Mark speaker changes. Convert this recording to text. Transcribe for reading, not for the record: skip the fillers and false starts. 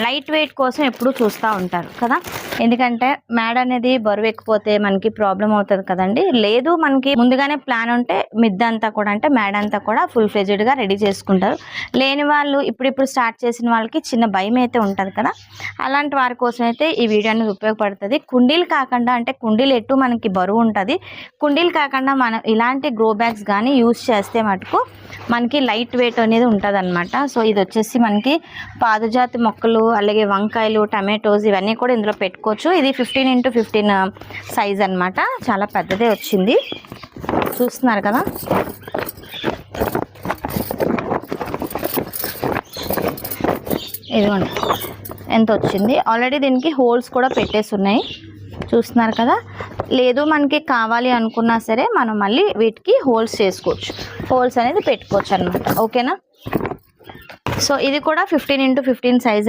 Speaker 1: Light weight కోసం ఎప్పుడు చూస్తూ ఉంటారు కదా, ఎందుకంటే మ్యాడ్ అనేది బరువు ఎక్కిపోతే మనకి ప్రాబ్లం అవుతుంది కదండి. లేదు మనకి ముందుగానే ప్లాన్ ఉంటే మిద్ద అంతా కూడా అంటే మ్యాడ్ అంతా కూడా ఫుల్ ఫ్లెడ్జ్డ్గా రెడీ చేసుకుంటారు. లేని వాళ్ళు ఇప్పుడు స్టార్ట్ చేసిన వాళ్ళకి చిన్న భయం అయితే ఉంటుంది కదా, అలాంటి వారి కోసం అయితే ఈ వీడియో అనేది ఉపయోగపడుతుంది. కుండీలు కాకుండా అంటే కుండీలు ఎటు మనకి బరువు ఉంటుంది, కుండీలు కాకుండా మనం ఇలాంటి గ్రో బ్యాగ్స్ కానీ యూజ్ చేస్తే మటుకు మనకి లైట్ వెయిట్ అనేది ఉంటుంది అనమాట. సో ఇది వచ్చేసి మనకి పాదుజాతి మొక్కలు, అలాగే వంకాయలు, టమాటోస్ ఇవన్నీ కూడా ఇందులో పెట్టుకోవచ్చు. ఇది 15x15 సైజ్ అనమాట, చాలా పెద్దదే వచ్చింది, చూస్తున్నారు కదా. ఇదిగోండి ఎంత వచ్చింది. ఆల్రెడీ దీనికి హోల్స్ కూడా పెట్టేసి ఉన్నాయి, చూస్తున్నారు కదా. లేదు మనకి కావాలి అనుకున్నా సరే మనం మళ్ళీ వీటికి హోల్స్ చేసుకోవచ్చు, హోల్స్ అనేది పెట్టుకోవచ్చు అనమాట. ఓకేనా. సో ఇది కూడా 15x15 సైజ్